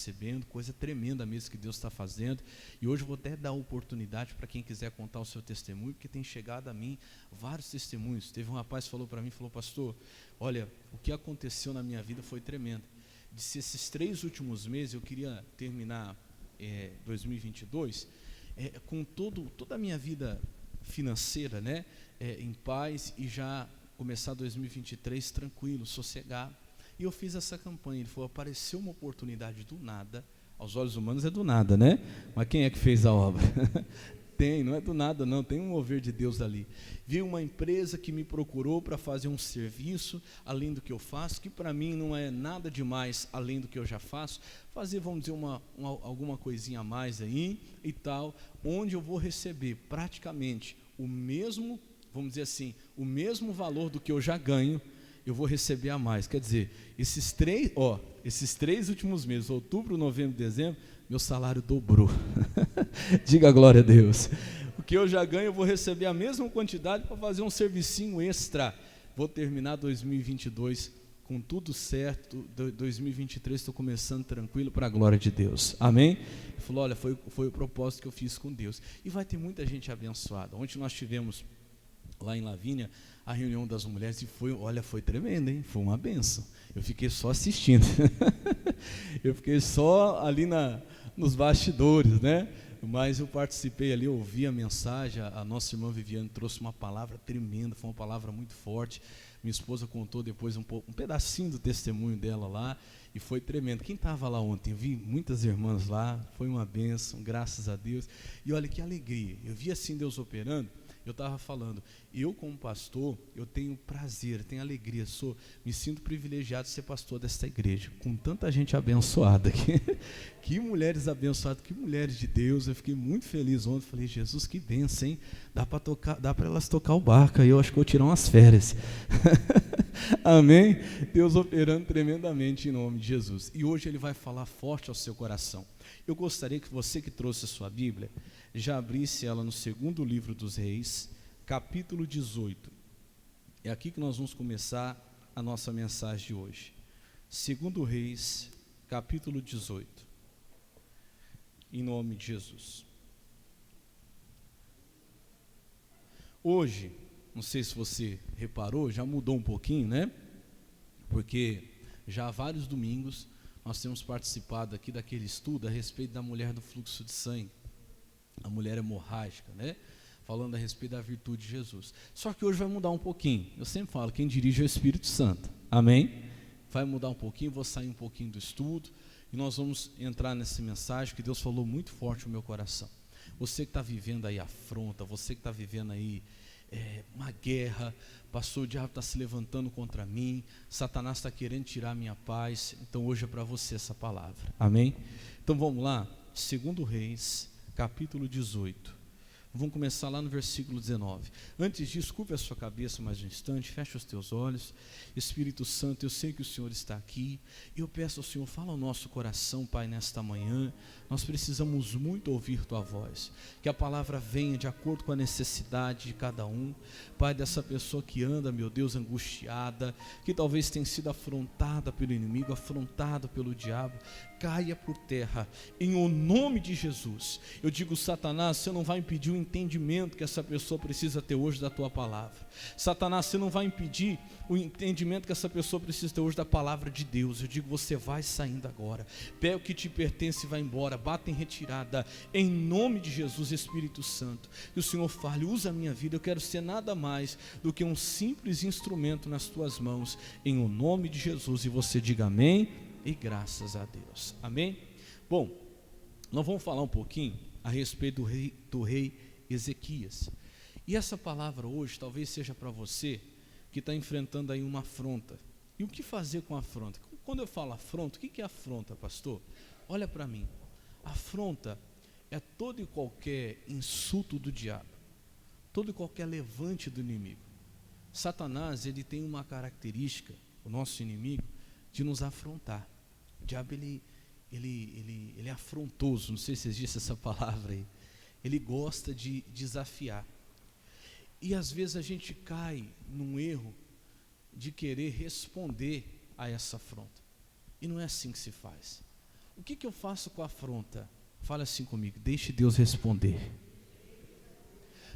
recebendo, coisa tremenda mesmo que Deus está fazendo. E hoje eu vou até dar oportunidade para quem quiser contar o seu testemunho, porque tem chegado a mim vários testemunhos. Teve um rapaz que falou para mim, falou: pastor, olha, o que aconteceu na minha vida foi tremendo. Disse, esses 3 últimos meses eu queria terminar 2022 com toda a minha vida financeira, né, em paz, e já começar 2023 tranquilo, sossegado. E eu fiz essa campanha. Ele falou: apareceu uma oportunidade do nada. Aos olhos humanos é do nada, né? Mas quem é que fez a obra? Não é do nada não, tem um mover de Deus ali. Vi uma empresa que me procurou para fazer um serviço além do que eu faço, que para mim não é nada demais além do que eu já faço, fazer, vamos dizer, alguma coisinha a mais aí e tal, onde eu vou receber praticamente o mesmo, vamos dizer assim, o mesmo valor do que eu já ganho, eu vou receber a mais. Quer dizer, esses três últimos meses, outubro, novembro, dezembro, meu salário dobrou. Diga glória a Deus. O que eu já ganho, eu vou receber a mesma quantidade para fazer um servicinho extra. Vou terminar 2022 com tudo certo. 2023 estou começando tranquilo, para a glória de Deus. Amém? Ele falou: olha, foi o propósito que eu fiz com Deus. E vai ter muita gente abençoada. Ontem nós tivemos lá em Lavínia a reunião das mulheres, e foi tremendo, hein? Foi uma bênção. Eu fiquei só assistindo. Eu fiquei só ali nos bastidores, né? Mas eu participei ali, ouvi a mensagem. A nossa irmã Viviane trouxe uma palavra tremenda, foi uma palavra muito forte. Minha esposa contou depois um pedacinho do testemunho dela lá, e foi tremendo. Quem estava lá ontem? Eu vi muitas irmãs lá, foi uma bênção, graças a Deus. E olha que alegria, eu vi assim Deus operando. Eu estava falando, eu como pastor, eu tenho prazer, tenho alegria, me sinto privilegiado de ser pastor desta igreja, com tanta gente abençoada aqui. Que mulheres abençoadas, que mulheres de Deus. Eu fiquei muito feliz ontem, falei: Jesus, que bênção, hein? Dá para elas tocar o barco aí, eu acho que vou tirar umas férias. Amém? Deus operando tremendamente em nome de Jesus. E hoje Ele vai falar forte ao seu coração. Eu gostaria que você que trouxe a sua Bíblia, já abrisse ela no 2º livro dos Reis, capítulo 18. É aqui que nós vamos começar a nossa mensagem de hoje. 2º Reis, capítulo 18. Em nome de Jesus. Hoje, não sei se você reparou, já mudou um pouquinho, né? Porque já há vários domingos nós temos participado aqui daquele estudo a respeito da mulher do fluxo de sangue, a mulher hemorrágica, né? Falando a respeito da virtude de Jesus. Só que hoje vai mudar um pouquinho. Eu sempre falo, quem dirige é o Espírito Santo. Amém? Vai mudar um pouquinho, vou sair um pouquinho do estudo e nós vamos entrar nessa mensagem que Deus falou muito forte no meu coração. Você que está vivendo aí afronta, você que está vivendo aí uma guerra, pastor, o diabo está se levantando contra mim, Satanás está querendo tirar a minha paz. Então hoje é para você essa palavra. Amém? Então vamos lá, 2º Reis, capítulo 18. Vamos começar lá no versículo 19. Antes disso, curva a sua cabeça mais um instante, feche os teus olhos. Espírito Santo, eu sei que o Senhor está aqui, e eu peço ao Senhor, fala ao nosso coração, Pai, nesta manhã. Nós precisamos muito ouvir Tua voz, que a palavra venha de acordo com a necessidade de cada um, Pai, dessa pessoa que anda, meu Deus, angustiada, que talvez tenha sido afrontada pelo inimigo, afrontada pelo diabo, caia por terra, em o nome de Jesus. Eu digo: Satanás, você não vai impedir o entendimento que essa pessoa precisa ter hoje da Tua palavra. Satanás, você não vai impedir o entendimento que essa pessoa precisa ter hoje da palavra de Deus. Eu digo: você vai saindo agora, pega o que te pertence e vai embora, bata em retirada, em nome de Jesus. Espírito Santo, que o Senhor fale, usa a minha vida, eu quero ser nada mais do que um simples instrumento nas Tuas mãos, em o nome de Jesus. E você diga amém e graças a Deus. Amém? Bom, nós vamos falar um pouquinho a respeito do rei Ezequias. E essa palavra hoje talvez seja para você que está enfrentando aí uma afronta. E o que fazer com a afronta? Quando eu falo afronta, o que é afronta, pastor? Olha para mim. Afronta é todo e qualquer insulto do diabo, todo e qualquer levante do inimigo. Satanás, ele tem uma característica, o nosso inimigo, de nos afrontar. O diabo, ele é afrontoso, não sei se existe essa palavra aí. Ele gosta de desafiar. E às vezes a gente cai num erro de querer responder a essa afronta. E não é assim que se faz. O que eu faço com a afronta? Fala assim comigo: deixe Deus responder.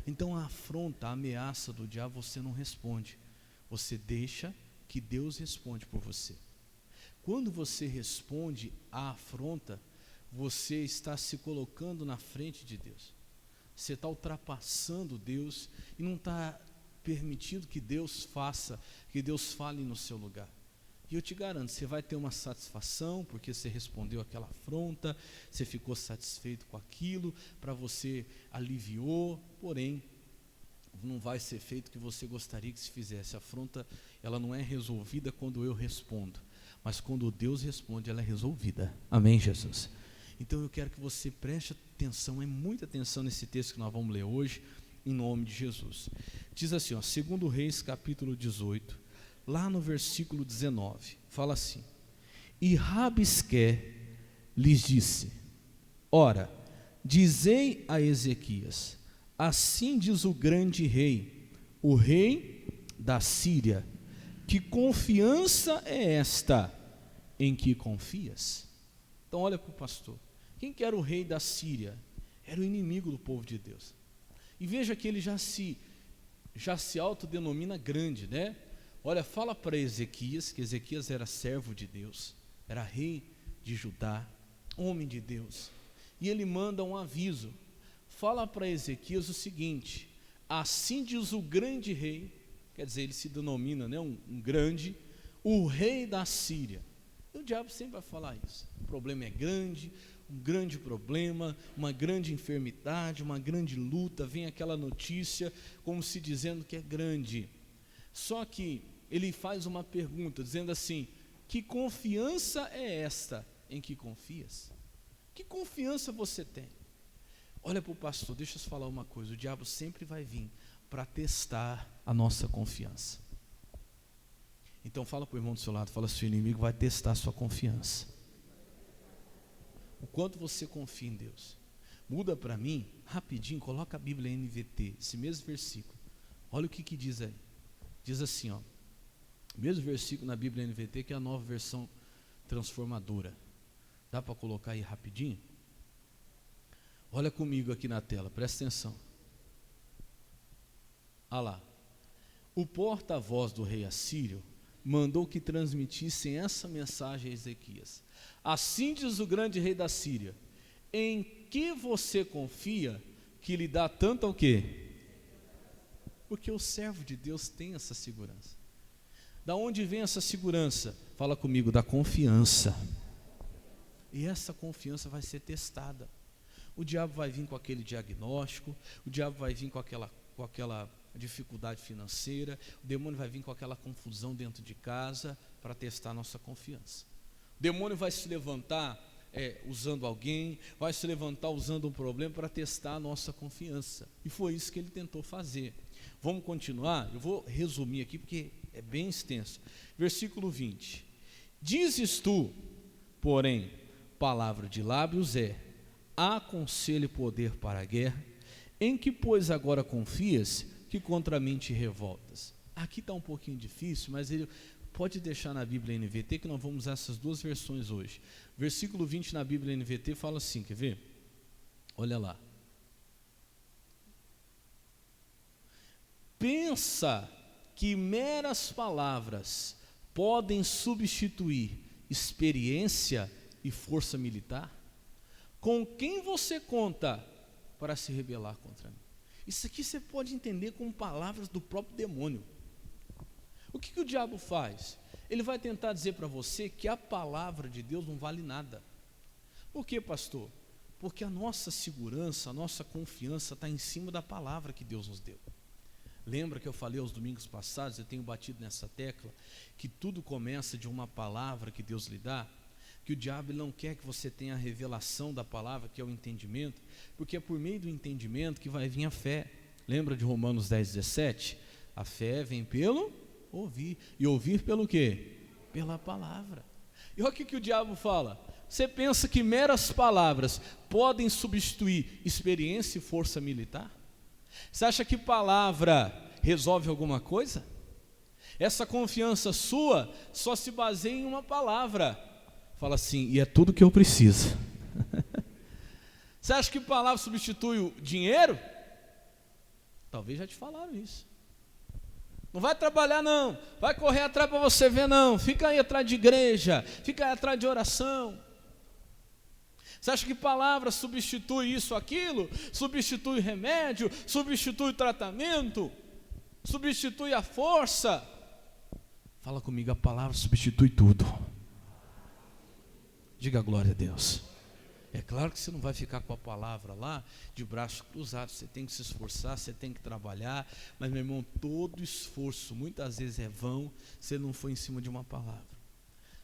Então a afronta, a ameaça do diabo, você não responde. Você deixa que Deus responde por você. Quando você responde à afronta, você está se colocando na frente de Deus. Você está ultrapassando Deus e não está permitindo que Deus faça, que Deus fale no seu lugar. E eu te garanto, você vai ter uma satisfação, porque você respondeu aquela afronta, você ficou satisfeito com aquilo, para você aliviou, porém, não vai ser feito o que você gostaria que se fizesse. A afronta, ela não é resolvida quando eu respondo, mas quando Deus responde, ela é resolvida. Amém, Jesus? Então eu quero que você preste atenção, muita atenção nesse texto que nós vamos ler hoje, em nome de Jesus. Diz assim, 2 Reis capítulo 18, lá no versículo 19, fala assim: e Rabisqué lhes disse: ora, dizei a Ezequias, assim diz o grande rei, o rei da Síria, que confiança é esta em que confias? Então olha para o pastor, quem que era o rei da Síria? Era o inimigo do povo de Deus. E veja que ele já se autodenomina grande, né? Olha, fala para Ezequias, que Ezequias era servo de Deus, era rei de Judá, homem de Deus, e ele manda um aviso, fala para Ezequias o seguinte: assim diz o grande rei, quer dizer, ele se denomina, né, um grande, o rei da Síria. E o diabo sempre vai falar isso, o problema é grande, um grande problema, uma grande enfermidade, uma grande luta, vem aquela notícia, como se dizendo que é grande, só que ele faz uma pergunta, dizendo assim: que confiança é esta em que confias? Que confiança você tem? Olha para o pastor, deixa eu te falar uma coisa, o diabo sempre vai vir para testar a nossa confiança. Então fala para o irmão do seu lado, fala assim: o inimigo vai testar a sua confiança. O quanto você confia em Deus. Muda para mim, rapidinho, coloca a Bíblia em NVT, esse mesmo versículo. Olha o que diz aí. Diz assim, mesmo versículo na Bíblia NVT, que é a nova versão transformadora. Dá para colocar aí rapidinho? Olha comigo aqui na tela, presta atenção. Olha lá. O porta-voz do rei assírio mandou que transmitissem essa mensagem a Ezequias: assim diz o grande rei da Síria, em que você confia, que lhe dá tanto ao quê? Porque o servo de Deus tem essa segurança. Da onde vem essa segurança? Fala comigo, da confiança. E essa confiança vai ser testada. O diabo vai vir com aquele diagnóstico, o diabo vai vir com aquela dificuldade financeira, o demônio vai vir com aquela confusão dentro de casa para testar a nossa confiança. O demônio vai se levantar usando alguém, vai se levantar usando um problema para testar a nossa confiança. E foi isso que ele tentou fazer. Vamos continuar? Eu vou resumir aqui porque é bem extenso. Versículo 20: dizes tu, porém, palavra de lábios há conselho e poder para a guerra, em que pois agora confias, que contra mim te revoltas? Aqui está um pouquinho difícil, mas ele pode deixar na Bíblia NVT, que nós vamos usar essas duas versões hoje. Versículo 20 na Bíblia NVT fala assim, quer ver? Olha lá. Pensa que meras palavras podem substituir experiência e força militar? Com quem você conta para se rebelar contra mim? Isso aqui você pode entender como palavras do próprio demônio. O que o diabo faz? Ele vai tentar dizer para você que a palavra de Deus não vale nada. Por quê, pastor? Porque a nossa segurança, a nossa confiança está em cima da palavra que Deus nos deu. Lembra que eu falei aos domingos passados, eu tenho batido nessa tecla, que tudo começa de uma palavra que Deus lhe dá, que o diabo não quer que você tenha a revelação da palavra, que é o entendimento, porque é por meio do entendimento que vai vir a fé. Lembra de Romanos 10:17? A fé vem pelo ouvir, e ouvir pelo quê? Pela palavra. E olha o que o diabo fala: você pensa que meras palavras podem substituir experiência e força militar? Você acha que palavra resolve alguma coisa? Essa confiança sua só se baseia em uma palavra. Fala assim, e é tudo que eu preciso. Você acha que palavra substitui o dinheiro? Talvez já te falaram isso. Não vai trabalhar não, vai correr atrás para você ver não, fica aí atrás de igreja, fica aí atrás de oração. Você acha que palavra substitui isso, aquilo? Substitui remédio, substitui tratamento, substitui a força? Fala comigo, a palavra substitui tudo. Diga glória a Deus. É claro que você não vai ficar com a palavra lá de braços cruzados, você tem que se esforçar, você tem que trabalhar, mas meu irmão, todo esforço muitas vezes é vão se ele não for em cima de uma palavra.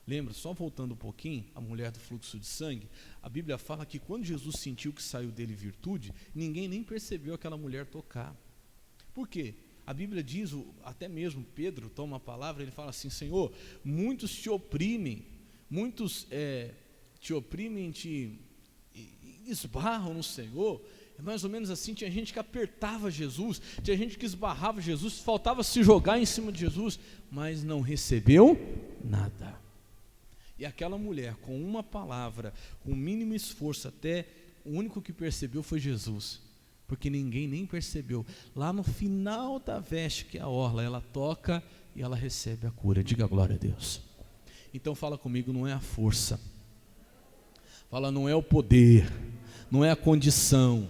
Lembra, só voltando um pouquinho, a mulher do fluxo de sangue, a Bíblia fala que quando Jesus sentiu que saiu dele virtude, ninguém nem percebeu aquela mulher tocar. Por quê? A Bíblia diz, até mesmo Pedro toma a palavra, ele fala assim, Senhor, muitos te oprimem, muitos te oprimem, te esbarram no Senhor. É mais ou menos assim, tinha gente que apertava Jesus, tinha gente que esbarrava Jesus, faltava se jogar em cima de Jesus, mas não recebeu nada. E aquela mulher, com uma palavra, com o mínimo esforço, até o único que percebeu foi Jesus, porque ninguém nem percebeu. Lá no final da veste, que é a orla, ela toca e ela recebe a cura. Diga glória a Deus. Então fala comigo, não é a força, fala, não é o poder, não é a condição,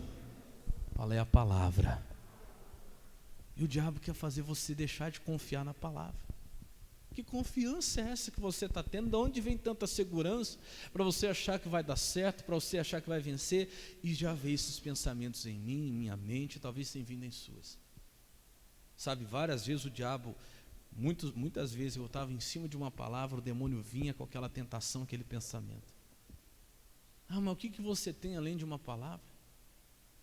fala, é a palavra. E o diabo quer fazer você deixar de confiar na palavra. Que confiança é essa que você está tendo? De onde vem tanta segurança para você achar que vai dar certo, para você achar que vai vencer? E já veio esses pensamentos em mim, em minha mente, talvez tenham vindo em suas. Sabe, várias vezes o diabo, muitas vezes eu estava em cima de uma palavra, o demônio vinha com aquela tentação, aquele pensamento. Ah, mas o que você tem além de uma palavra?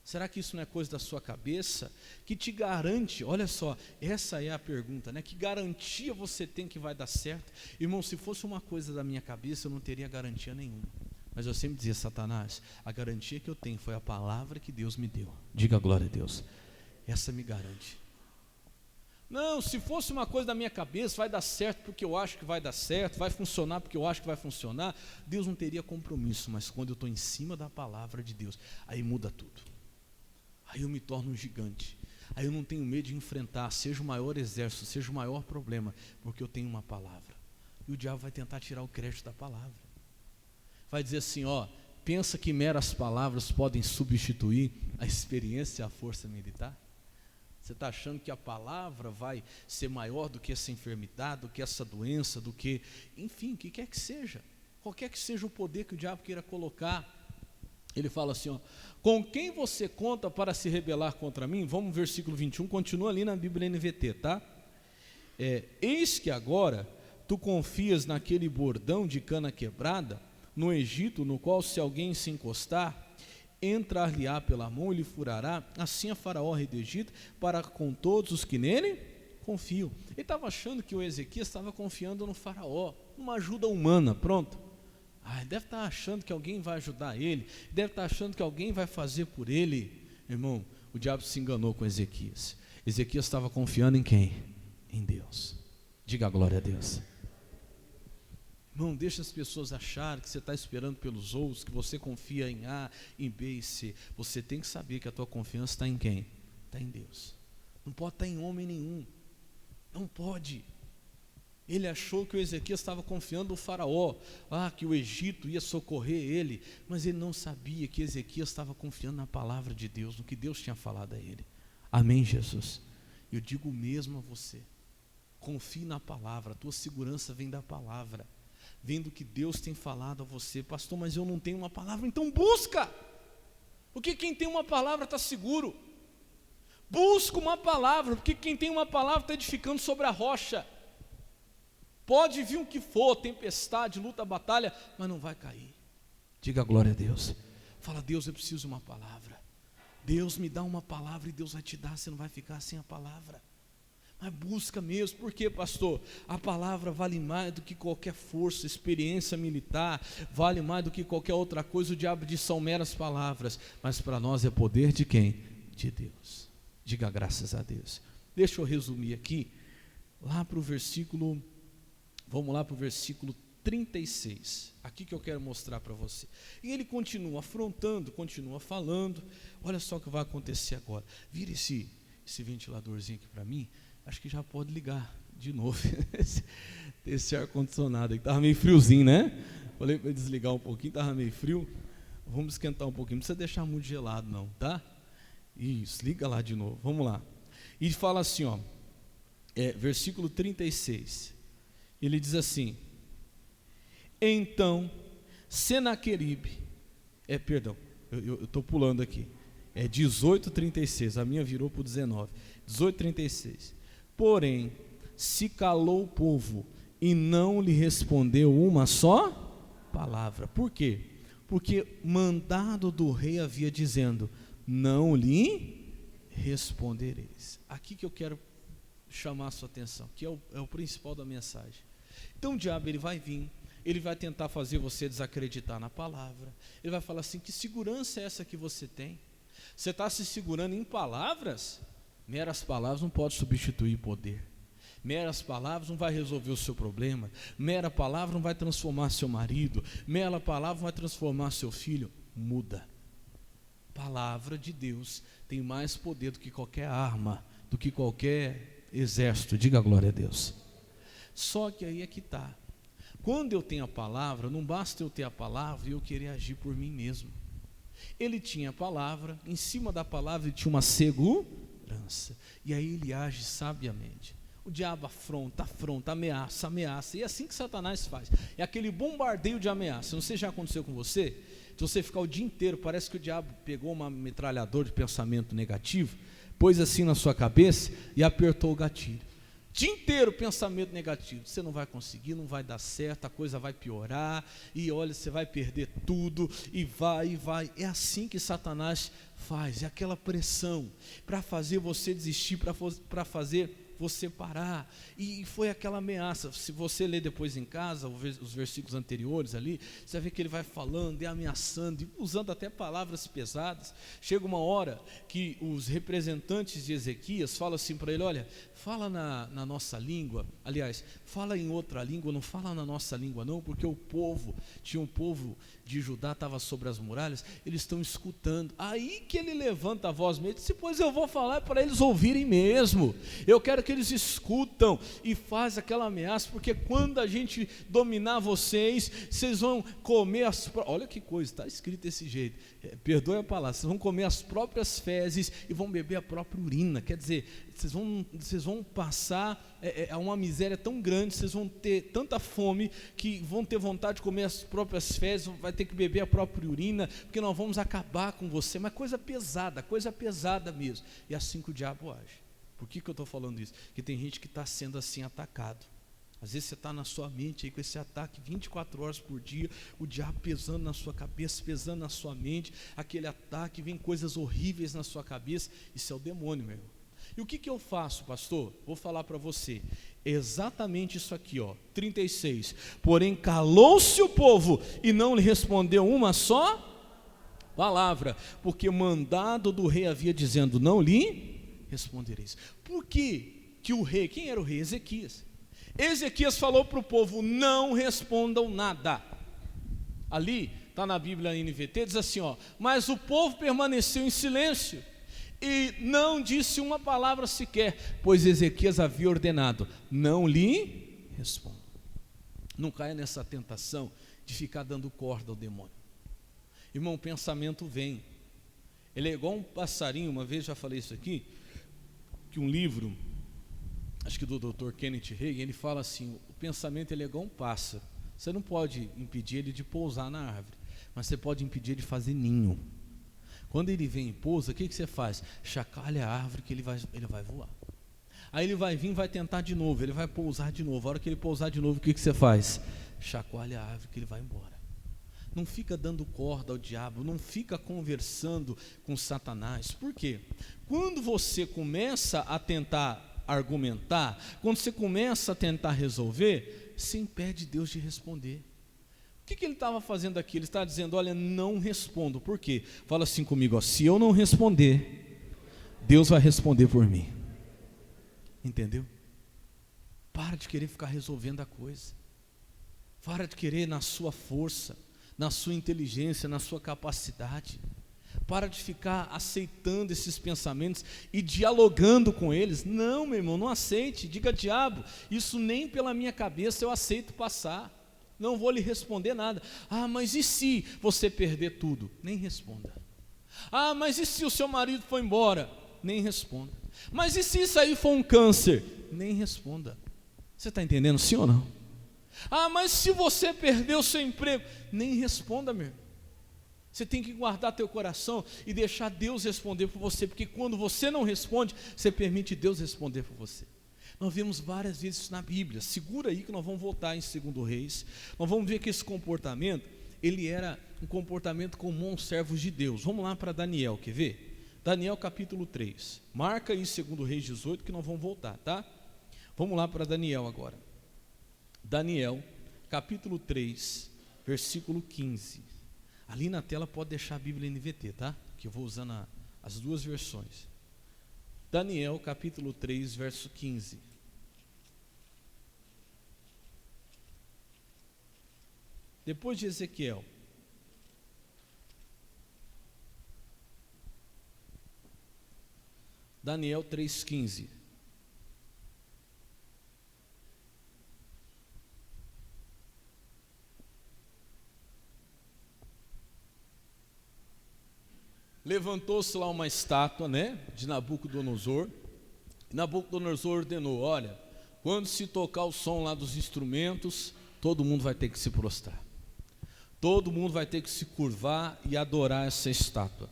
Será que isso não é coisa da sua cabeça? Que te garante, olha só, essa é a pergunta, né? Que garantia você tem que vai dar certo? Irmão, se fosse uma coisa da minha cabeça, eu não teria garantia nenhuma. Mas eu sempre dizia, Satanás, a garantia que eu tenho foi a palavra que Deus me deu. Diga glória a Deus. Essa me garante. Não, se fosse uma coisa da minha cabeça, vai dar certo porque eu acho que vai dar certo, vai funcionar porque eu acho que vai funcionar, Deus não teria compromisso. Mas quando eu estou em cima da palavra de Deus, aí muda tudo. Aí eu me torno um gigante, aí eu não tenho medo de enfrentar, seja o maior exército, seja o maior problema, porque eu tenho uma palavra. E o diabo vai tentar tirar o crédito da palavra, vai dizer assim, ó, pensa que meras palavras podem substituir a experiência e a força militar? Você está achando que a palavra vai ser maior do que essa enfermidade, do que essa doença, do que, enfim, o que quer que seja, qualquer que seja o poder que o diabo queira colocar. Ele fala assim, ó, com quem você conta para se rebelar contra mim? Vamos versículo 21, continua ali na Bíblia NVT, tá? Eis que agora tu confias naquele bordão de cana quebrada no Egito, no qual se alguém se encostar, entrar-lhe-á pela mão e lhe furará, assim a Faraó, rei do Egito, para com todos os que nele confiam. Ele estava achando que o Ezequias estava confiando no Faraó, numa ajuda humana, pronto. Deve estar achando que alguém vai ajudar ele, deve estar achando que alguém vai fazer por ele. Irmão, o diabo se enganou com Ezequias. Ezequias estava confiando em quem? Em Deus. Diga a glória a Deus. Irmão, deixa as pessoas acharem que você está esperando pelos outros, que você confia em A, em B e C. Você tem que saber que a tua confiança está em quem? Está em Deus. Não pode estar em homem nenhum. Não pode. Ele achou que o Ezequias estava confiando no Faraó, que o Egito ia socorrer ele, mas ele não sabia que Ezequias estava confiando na palavra de Deus, no que Deus tinha falado a ele. Amém, Jesus? Eu digo mesmo a você, confie na palavra, a tua segurança vem da palavra, vem do que Deus tem falado a você. Pastor, mas eu não tenho uma palavra, então busca, porque quem tem uma palavra está seguro. Busca uma palavra, porque quem tem uma palavra está edificando sobre a rocha. Pode vir o que for, tempestade, luta, batalha, mas não vai cair. Diga glória a Deus. Fala, Deus, eu preciso de uma palavra. Deus me dá uma palavra e Deus vai te dar, você não vai ficar sem a palavra. Mas busca mesmo, porque pastor, a palavra vale mais do que qualquer força, experiência militar, vale mais do que qualquer outra coisa. O diabo diz, são meras palavras, mas para nós é poder de quem? De Deus. Diga graças a Deus. Deixa eu resumir aqui, lá para o versículo... Vamos lá para o versículo 36. Aqui que eu quero mostrar para você. E ele continua afrontando, continua falando. Olha só o que vai acontecer agora. Vira esse ventiladorzinho aqui para mim. Acho que já pode ligar de novo. Esse ar-condicionado aqui. Estava meio friozinho, né? Falei para desligar um pouquinho, estava meio frio. Vamos esquentar um pouquinho. Não precisa deixar muito gelado não, tá? Isso, liga lá de novo. Vamos lá. E fala assim, ó. Versículo 36. Ele diz assim: então Senaqueribe, eu estou pulando aqui, 18:36, a minha virou para o 19, 18:36, porém se calou o povo e não lhe respondeu uma só palavra. Por quê? Porque mandado do rei havia dizendo, não lhe respondereis. Aqui que eu quero chamar a sua atenção, que é o principal da mensagem. Então o diabo ele vai vir, ele vai tentar fazer você desacreditar na palavra, ele vai falar assim, que segurança é essa que você tem? Você está se segurando em palavras? Meras palavras não podem substituir poder, meras palavras não vai resolver o seu problema, mera palavra não vai transformar seu marido, mera palavra não vai transformar seu filho. Muda. Palavra de Deus tem mais poder do que qualquer arma, do que qualquer exército. Diga glória a Deus. Só que aí é que está. Quando eu tenho a palavra, não basta eu ter a palavra e eu querer agir por mim mesmo. Ele tinha a palavra, em cima da palavra ele tinha uma segurança, e aí ele age sabiamente. O diabo afronta, ameaça, e é assim que Satanás faz, é aquele bombardeio de ameaça. Não sei se já aconteceu com você, se você ficar o dia inteiro, parece que o diabo pegou uma metralhadora de pensamento negativo, pôs assim na sua cabeça e apertou o gatilho. Dia inteiro pensamento negativo, você não vai conseguir, não vai dar certo, a coisa vai piorar, e olha, você vai perder tudo, e vai, é assim que Satanás faz, é aquela pressão, para fazer você desistir, para fazer você parar, e foi aquela ameaça. Se você ler depois em casa, os versículos anteriores ali, você vai ver que ele vai falando, e ameaçando, e usando até palavras pesadas. Chega uma hora que os representantes de Ezequias falam assim para ele, olha, fala na nossa língua, aliás, fala em outra língua, não fala na nossa língua não, porque tinha um povo de Judá, estava sobre as muralhas, eles estão escutando. Aí que ele levanta a voz mesmo, disse, pois eu vou falar para eles ouvirem mesmo, eu quero que eles escutam, e faz aquela ameaça, porque quando a gente dominar vocês vão comer olha que coisa, está escrito desse jeito, perdoe a palavra, vocês vão comer as próprias fezes, e vão beber a própria urina, quer dizer, vocês vão passar uma miséria tão grande, vocês vão ter tanta fome, que vão ter vontade de comer as próprias fezes, vai ter que beber a própria urina, porque nós vamos acabar com você. Mas coisa pesada mesmo, e assim que o diabo age. Por que eu estou falando isso? Porque tem gente que está sendo assim atacado. Às vezes você está na sua mente aí com esse ataque 24 horas por dia, o diabo pesando na sua cabeça, pesando na sua mente, aquele ataque, vem coisas horríveis na sua cabeça. Isso é o demônio, meu irmão. E o que eu faço, pastor? Vou falar para você, exatamente isso aqui, 36, porém calou-se o povo e não lhe respondeu uma só palavra, porque mandado do rei havia dizendo, não lhe respondereis. Por que o rei, quem era o rei? Ezequias falou para o povo, não respondam nada. Ali, está na Bíblia NVT, diz assim, mas o povo permaneceu em silêncio, e não disse uma palavra sequer, pois Ezequias havia ordenado, não lhe responda. Não caia nessa tentação de ficar dando corda ao demônio. Irmão, o pensamento vem, ele é igual um passarinho. Uma vez já falei isso aqui, que um livro, acho que do Dr. Kenneth Hagin, ele fala assim, o pensamento ele é igual um pássaro, você não pode impedir ele de pousar na árvore, mas você pode impedir ele de fazer ninho. Quando ele vem e pousa, o que você faz? Chacalha a árvore que ele vai voar. Aí ele vai vir, vai tentar de novo, ele vai pousar de novo. A hora que ele pousar de novo, o que você faz? Chacoalha a árvore que ele vai embora. Não fica dando corda ao diabo, não fica conversando com Satanás. Por quê? Quando você começa a tentar argumentar, quando você começa a tentar resolver, você impede Deus de responder. O que ele estava fazendo aqui? Ele estava dizendo, olha, não respondo. Por quê? Fala assim comigo, se eu não responder, Deus vai responder por mim. Entendeu? Para de querer ficar resolvendo a coisa. Para de querer na sua força, na sua inteligência, na sua capacidade. Para de ficar aceitando esses pensamentos e dialogando com eles. Não, meu irmão, não aceite. Diga, diabo, isso nem pela minha cabeça eu aceito passar. Não vou lhe responder nada. Ah, mas e se você perder tudo? Nem responda. Ah, mas e se o seu marido for embora? Nem responda. Mas e se isso aí for um câncer? Nem responda. Você está entendendo, sim ou não? Ah, mas se você perder o seu emprego? Nem responda, meu irmão. Você tem que guardar teu coração e deixar Deus responder por você, porque quando você não responde, você permite Deus responder por você. Nós vemos várias vezes isso na Bíblia. Segura aí que nós vamos voltar em 2 Reis. Nós vamos ver que esse comportamento, ele era um comportamento comum aos servos de Deus. Vamos lá para Daniel, quer ver? Daniel capítulo 3. Marca aí 2 Reis 18 que nós vamos voltar, tá? Vamos lá para Daniel agora. Daniel capítulo 3, versículo 15. Ali na tela pode deixar a Bíblia NVT, tá? Que eu vou usando as duas versões. Daniel capítulo 3, verso 15. Depois de Ezequiel. Daniel 3,15. Levantou-se lá uma estátua, né, de Nabucodonosor. Nabucodonosor ordenou: olha, quando se tocar o som lá dos instrumentos, todo mundo vai ter que se prostrar. Todo mundo vai ter que se curvar e adorar essa estátua.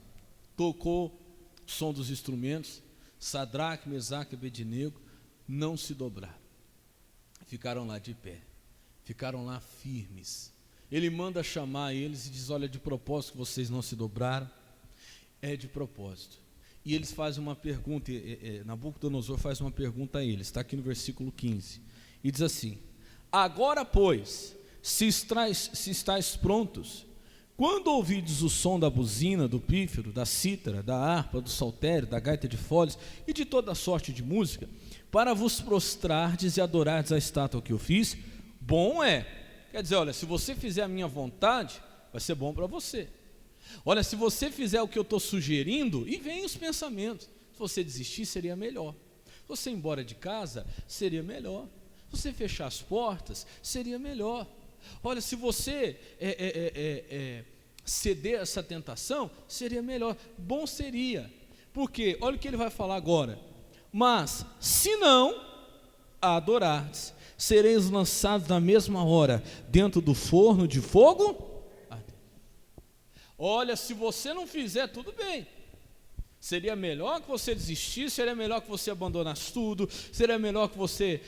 Tocou o som dos instrumentos, Sadraque, Mesaque e Abednego não se dobraram. Ficaram lá de pé, ficaram lá firmes. Ele manda chamar eles e diz: olha, de propósito que vocês não se dobraram, é de propósito. E eles fazem uma pergunta, Nabucodonosor faz uma pergunta a eles, está aqui no versículo 15, e diz assim: agora pois, se estáis prontos, quando ouvides o som da buzina, do pífaro, da cítara, da harpa, do saltério, da gaita de foles e de toda sorte de música, para vos prostrardes e adorardes a estátua que eu fiz, bom é. Quer dizer, olha, se você fizer a minha vontade, vai ser bom para você. Olha, se você fizer o que eu estou sugerindo, e vem os pensamentos, se você desistir seria melhor, se você ir embora de casa seria melhor, se você fechar as portas seria melhor. Olha, se você ceder a essa tentação seria melhor, bom seria, porque olha o que ele vai falar agora: mas se não a adorardes, sereis lançados na mesma hora dentro do forno de fogo. Olha, se você não fizer, tudo bem. Seria melhor que você desistisse, seria melhor que você abandonasse tudo, seria melhor que você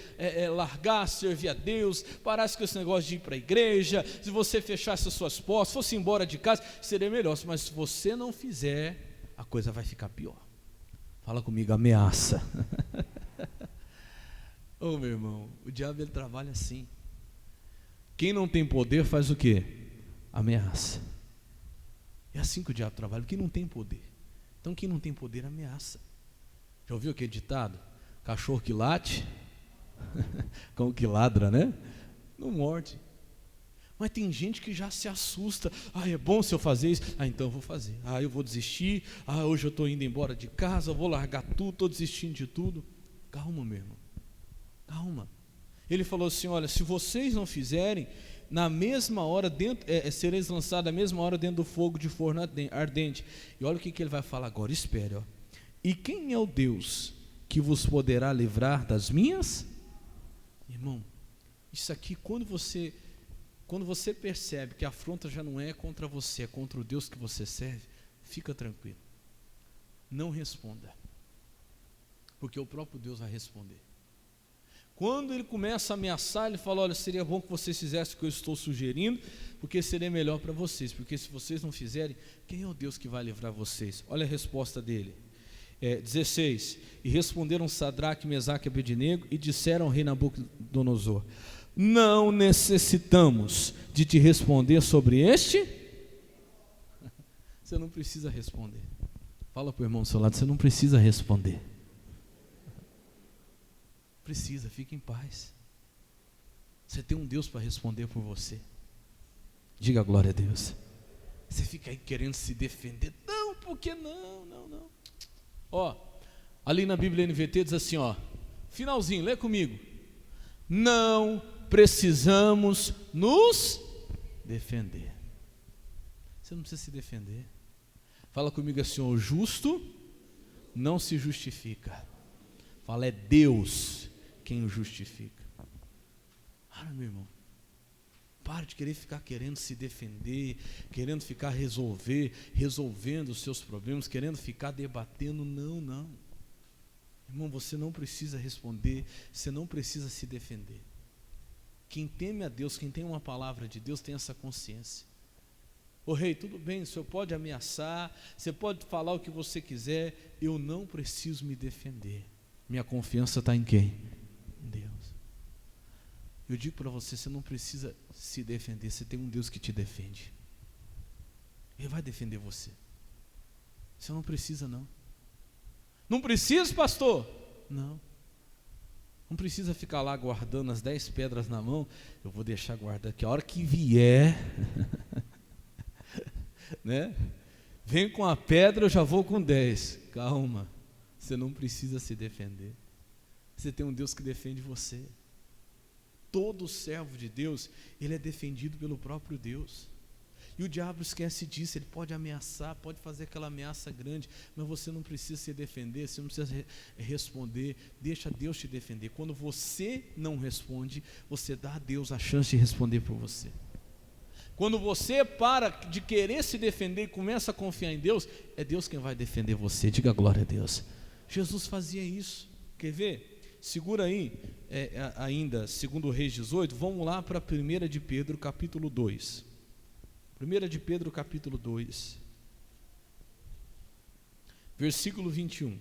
largasse, servir a Deus, parasse com esse negócio de ir para a igreja, se você fechasse as suas portas, fosse embora de casa, seria melhor. Mas se você não fizer, a coisa vai ficar pior. Fala comigo, ameaça. Ô meu irmão, o diabo ele trabalha assim. Quem não tem poder faz o quê? Ameaça. É assim que o diabo trabalha, quem não tem poder. Então quem não tem poder ameaça. Já ouviu aquele ditado? Cachorro que late, cão que ladra, né? Não morde. Mas tem gente que já se assusta. Ah, é bom se eu fazer isso? Ah, então eu vou fazer. Ah, eu vou desistir. Ah, hoje eu estou indo embora de casa, vou largar tudo, estou desistindo de tudo. Calma, meu irmão. Calma. Ele falou assim: olha, se vocês não fizerem, na mesma hora, sereis lançados na mesma hora dentro do fogo de forno ardente. E olha o que ele vai falar agora, espere, ó. E quem é o Deus que vos poderá livrar das minhas? Irmão, isso aqui, quando você percebe que a afronta já não é contra você, é contra o Deus que você serve, fica tranquilo. Não responda, porque o próprio Deus vai responder. Quando ele começa a ameaçar, ele fala: olha, seria bom que vocês fizessem o que eu estou sugerindo, porque seria melhor para vocês, porque se vocês não fizerem, quem é o Deus que vai livrar vocês? Olha a resposta dele, 16, e responderam Sadraque, Mesaque e Abednego, e disseram ao rei Nabucodonosor: não necessitamos de te responder sobre este. Você não precisa responder. Fala para o irmão do seu lado: você não precisa responder. Precisa, fique em paz. Você tem um Deus para responder por você. Diga glória a Deus. Você fica aí querendo se defender. Não, porque não. Ó, ali na Bíblia NVT diz assim, ó, finalzinho, lê comigo. Não precisamos nos defender. Você não precisa se defender. Fala comigo assim, o justo não se justifica. Fala, é Deus quem o justifica. Meu irmão, para de querer ficar querendo se defender, querendo ficar resolvendo os seus problemas, querendo ficar debatendo. Não. Irmão, você não precisa responder, você não precisa se defender. Quem teme a Deus, quem tem uma palavra de Deus, tem essa consciência. Ô rei, tudo bem, o senhor pode ameaçar, você pode falar o que você quiser, eu não preciso me defender. Minha confiança está em quem? Em Deus. Eu digo para você, você não precisa se defender, você tem um Deus que te defende. Ele vai defender você. Você não precisa não. Não precisa, pastor? Não. Não precisa ficar lá guardando as 10 pedras na mão. Eu vou deixar guardar aqui. A hora que vier, né? Vem com a pedra, eu já vou com 10. Calma. Você não precisa se defender. Você tem um Deus que defende você. Todo servo de Deus, ele é defendido pelo próprio Deus. E o diabo esquece disso, ele pode ameaçar, pode fazer aquela ameaça grande, mas você não precisa se defender, você não precisa responder, deixa Deus te defender. Quando você não responde, você dá a Deus a chance de responder por você. Quando você para de querer se defender e começa a confiar em Deus, é Deus quem vai defender você, diga glória a Deus. Jesus fazia isso, quer ver? Segura aí, ainda, segundo Reis 18, vamos lá para 1 de Pedro, capítulo 2. 1 de Pedro, capítulo 2, versículo 21.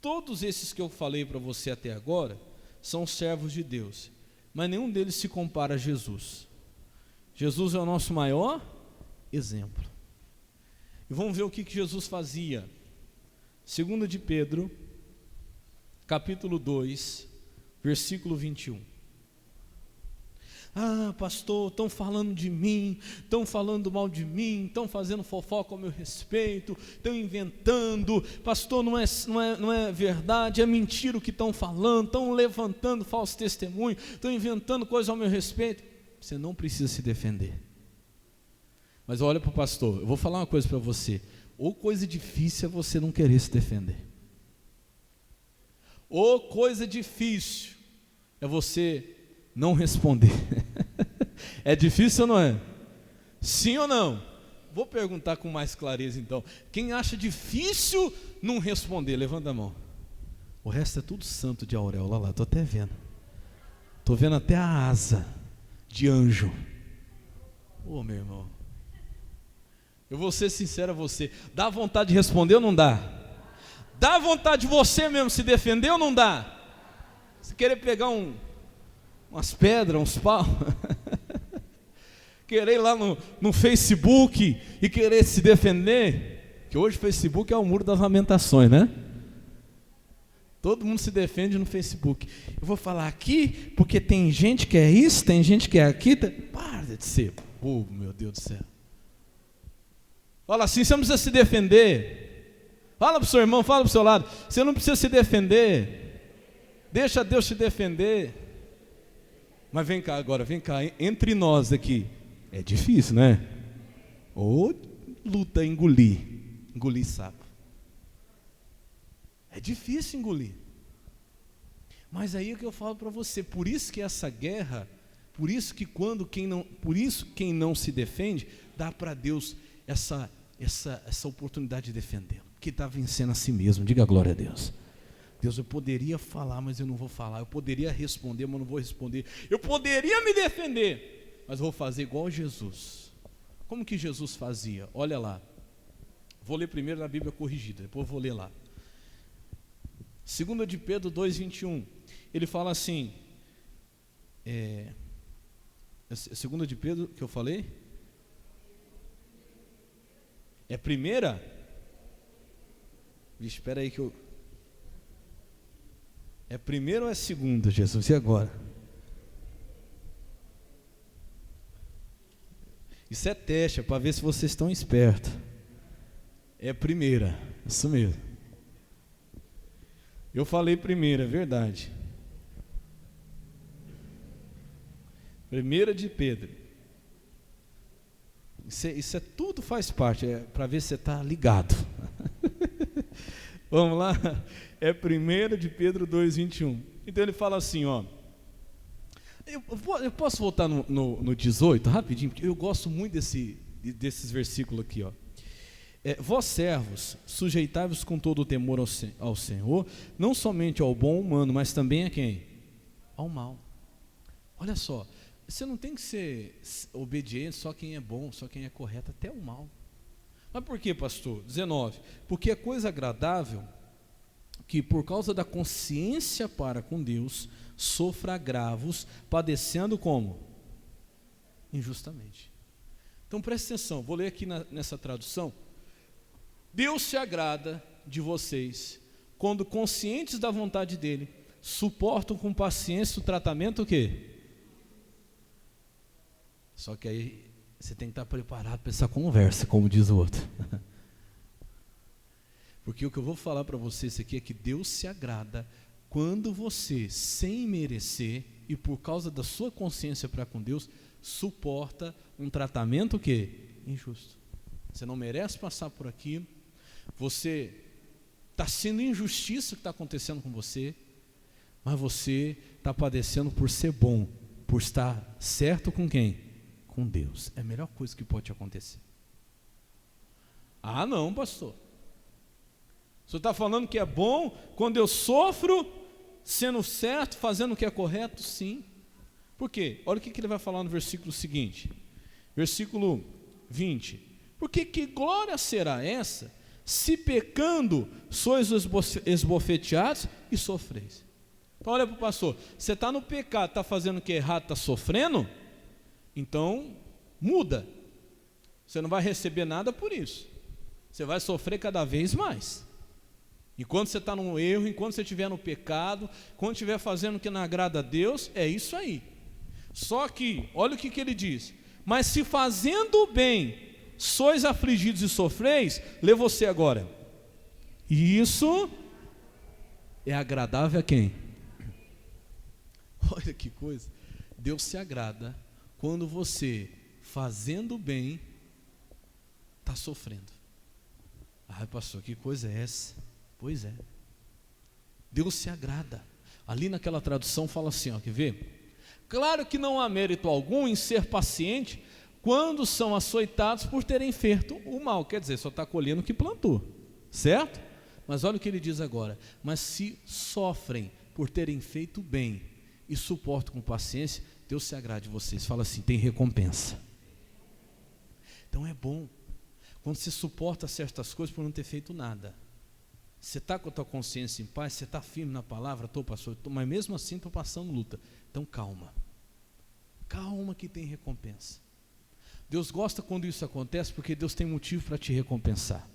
Todos esses que eu falei para você até agora, são servos de Deus, mas nenhum deles se compara a Jesus. Jesus é o nosso maior exemplo. E vamos ver o que Jesus fazia. 2 de Pedro, capítulo 2, versículo 21. Ah, pastor, estão falando de mim, estão falando mal de mim, estão fazendo fofoca ao meu respeito, estão inventando, pastor, não é verdade, é mentira o que estão falando, estão levantando falso testemunho, estão inventando coisas ao meu respeito. Você não precisa se defender. Mas olha para o pastor, eu vou falar uma coisa para você. Ou coisa difícil é você não querer se defender. Ou coisa difícil é você não responder. É difícil ou não é? Sim ou não? Vou perguntar com mais clareza então. Quem acha difícil não responder, levanta a mão. O resto é tudo santo de auréola lá, estou até vendo. Estou vendo até a asa de anjo. Ô meu irmão, eu vou ser sincero a você, dá vontade de responder ou não dá? Dá vontade de você mesmo se defender ou não dá? Você querer pegar umas pedras, uns pau, querer ir lá no Facebook e querer se defender, que hoje o Facebook é o muro das lamentações, né? Todo mundo se defende no Facebook. Eu vou falar aqui, porque tem gente que é isso, tem gente que é aqui. Para de ser bobo, meu Deus do céu. Fala assim, você não precisa se defender. Fala para o seu irmão, fala para o seu lado. Você não precisa se defender. Deixa Deus te defender. Mas vem cá agora, vem cá, entre nós aqui. É difícil, né? Ou luta engolir sapo. É difícil engolir. Mas aí é o que eu falo para você, por isso que essa guerra, por isso quem não se defende, dá para Deus essa oportunidade de defendê-lo, que está vencendo a si mesmo. Diga glória a Deus. Deus, eu poderia falar, mas eu não vou falar. Eu poderia responder, mas não vou responder. Eu poderia me defender, mas vou fazer igual Jesus. Como que Jesus fazia? Olha lá. Vou ler primeiro na Bíblia corrigida, depois vou ler lá. 2 de Pedro 2:21. Ele fala assim, 2 de Pedro que eu falei? É primeira? Vixe, espera aí que eu... É primeira ou é segunda, Jesus? E agora? Isso é teste, é para ver se vocês estão espertos. É primeira, isso mesmo. Eu falei primeira, é verdade. Primeira de Pedro. Isso é tudo faz parte, é para ver se você está ligado. Vamos lá? É 1 de Pedro 2,21. Então ele fala assim, ó. Eu posso voltar no 18, rapidinho, porque eu gosto muito desses versículos aqui, ó. Vós servos, sujeitai-vos com todo o temor ao Senhor, não somente ao bom humano, mas também a quem? Ao mal. Olha só, você não tem que ser obediente só quem é bom, só quem é correto, até o mal. Mas por que, pastor? 19. Porque é coisa agradável que por causa da consciência para com Deus, sofra agravos, padecendo como? Injustamente. Então preste atenção, vou ler aqui nessa tradução. Deus se agrada de vocês, quando conscientes da vontade dEle, suportam com paciência o tratamento o quê? Só que aí você tem que estar preparado para essa conversa, como diz o outro. Porque o que eu vou falar para vocês aqui é que Deus se agrada quando você, sem merecer e por causa da sua consciência para com Deus, suporta um tratamento o quê? Injusto. Você não merece passar por aquilo, você está sendo injustiça o que está acontecendo com você, mas você está padecendo por ser bom, por estar certo com quem? Com Deus. É a melhor coisa que pode acontecer. Ah não, pastor, você está falando que é bom quando eu sofro sendo certo, fazendo o que é correto? Sim. Por quê? Olha o que ele vai falar no versículo seguinte, versículo 20. Porque que glória será essa, se pecando sois esbofeteados e sofreis? Então olha para o pastor, você está no pecado, está fazendo o que é errado, está sofrendo? Então muda, você não vai receber nada por isso, você vai sofrer cada vez mais. Enquanto você está no erro, enquanto você estiver no pecado, quando estiver fazendo o que não agrada a Deus, é isso aí. Só que, olha o que ele diz, mas se fazendo o bem, sois afligidos e sofreis, lê você agora, e isso é agradável a quem? Olha que coisa, Deus se agrada quando você, fazendo o bem, está sofrendo. Ah, pastor, que coisa é essa? Pois é, Deus se agrada. Ali naquela tradução fala assim, ó, quer ver? Claro que não há mérito algum em ser paciente quando são açoitados por terem feito o mal. Quer dizer, só está colhendo o que plantou, certo? Mas olha o que ele diz agora, mas se sofrem por terem feito o bem e suportam com paciência, Deus se agrada de vocês. Fala assim, tem recompensa. Então é bom quando você suporta certas coisas por não ter feito nada. Você está com a tua consciência em paz, você está firme na palavra, pastor, mas mesmo assim estou passando luta. Então calma, calma que tem recompensa. Deus gosta quando isso acontece, porque Deus tem motivo para te recompensar.